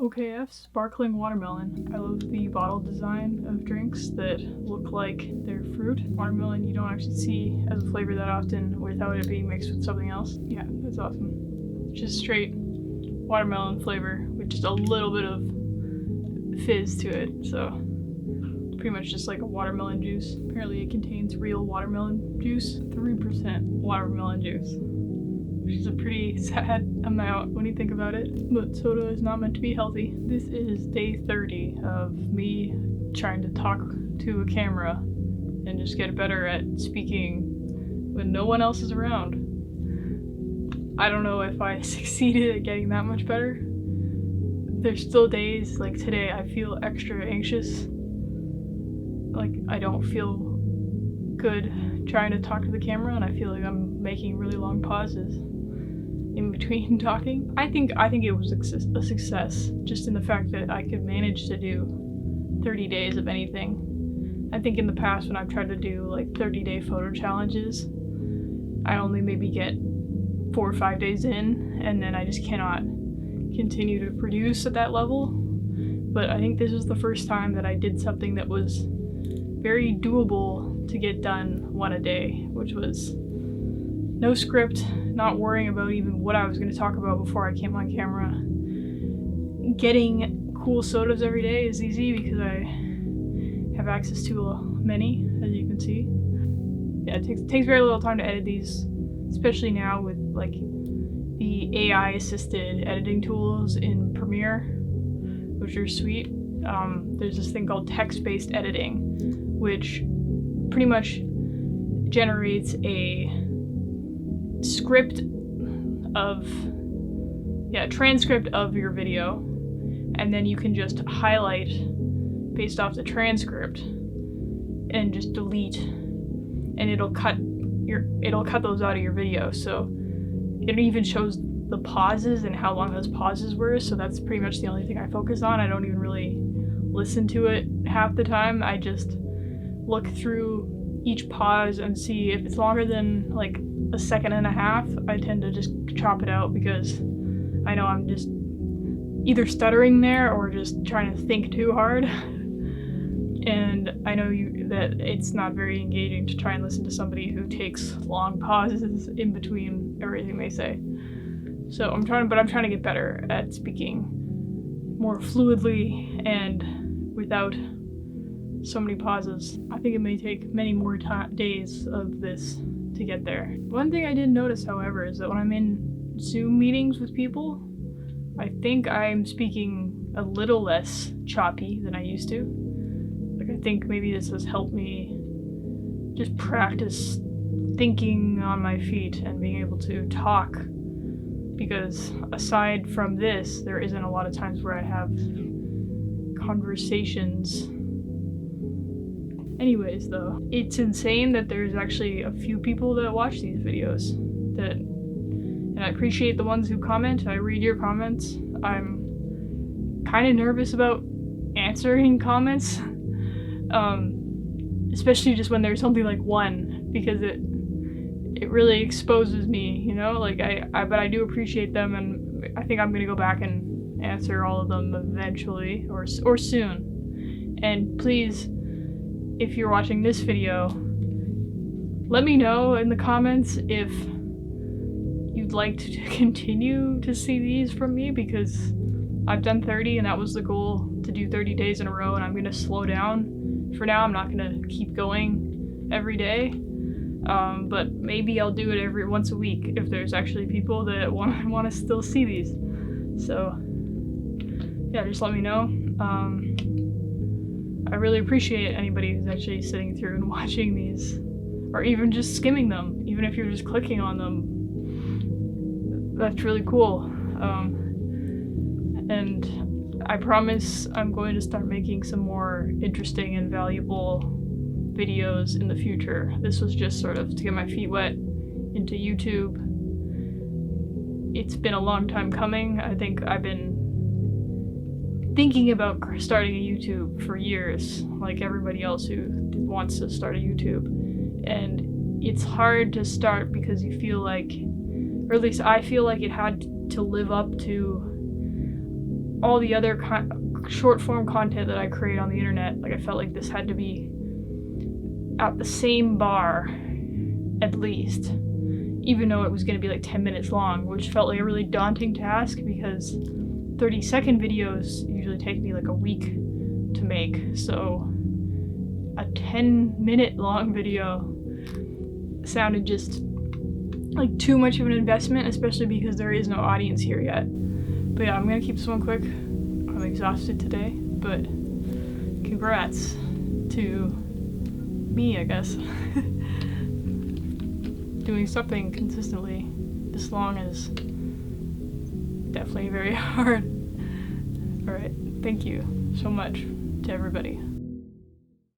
OKF sparkling watermelon. I love the bottle design of drinks that look like they're fruit. Watermelon you don't actually see as a flavor that often without it being mixed with something else. Yeah, that's awesome. Just straight watermelon flavor with just a little bit of fizz to it, so pretty much just like a watermelon juice. Apparently it contains real watermelon juice, 3% watermelon juice, which is a pretty sad amount when you think about it. But soda is not meant to be healthy. This is day 30 of me trying to talk to a camera and just get better at speaking when no one else is around. I don't know if I succeeded at getting that much better. There's still days, like today, I feel extra anxious. Like I don't feel good trying to talk to the camera, and I feel like I'm making really long pauses in between talking. I think it was a success, just in the fact that I could manage to do 30 days of anything. I think in the past when I've tried to do like 30-day photo challenges, I only maybe get 4 or 5 days in, and then I just cannot continue to produce at that level. But I think this was the first time that I did something that was very doable to get done one a day, which was no script, not worrying about even what I was going to talk about before I came on camera. Getting cool sodas every day is easy because I have access to many, as you can see. Yeah, it takes very little time to edit these, especially now with like the AI assisted editing tools in Premiere, which are sweet. There's this thing called text-based editing, which pretty much generates a transcript of your video, and then you can just highlight based off the transcript and just delete, and it'll cut those out of your video. So it even shows the pauses and how long those pauses were, so that's pretty much the only thing I focus on. I don't even really listen to it half the time. I just look through each pause and see if it's longer than like a second and a half. I tend to just chop it out because I know I'm just either stuttering there or just trying to think too hard. And I know that it's not very engaging to try and listen to somebody who takes long pauses in between everything they say. So I'm trying to get better at speaking more fluidly and without so many pauses. I think it may take many more days of this to get there. One thing I did notice, however, is that when I'm in Zoom meetings with people, I think I'm speaking a little less choppy than I used to. Like, I think maybe this has helped me just practice thinking on my feet and being able to talk, because aside from this, there isn't a lot of times where I have conversations. Anyways, though, it's insane that there's actually a few people that watch these videos, and I appreciate the ones who comment. I read your comments. I'm kind of nervous about answering comments, especially just when there's something like one, because it really exposes me, you know? Like, but I do appreciate them, and I think I'm gonna go back and answer all of them eventually, or soon. And please, if you're watching this video, let me know in the comments if you'd like to continue to see these from me, because I've done 30 and that was the goal, to do 30 days in a row, and I'm gonna slow down. For now, I'm not gonna keep going every day, but maybe I'll do it every once a week if there's actually people that want to still see these. So yeah, just let me know. I really appreciate anybody who's actually sitting through and watching these, or even just skimming them, even if you're just clicking on them. That's really cool. And I promise I'm going to start making some more interesting and valuable videos in the future. This was just sort of to get my feet wet into YouTube. It's been a long time coming. I think I've been thinking about starting a YouTube for years, like everybody else who wants to start a YouTube. And it's hard to start because you feel like, or at least I feel like it had to live up to all the other short form content that I create on the internet. Like, I felt like this had to be at the same bar, at least, even though it was going to be like 10 minutes long, which felt like a really daunting task because 30-second videos usually take me like a week to make. So a 10-minute long video sounded just like too much of an investment, especially because there is no audience here yet. But yeah, I'm gonna keep this one quick. I'm exhausted today, but congrats to me, I guess. Doing something consistently this long is definitely very hard. Alright, thank you so much to everybody.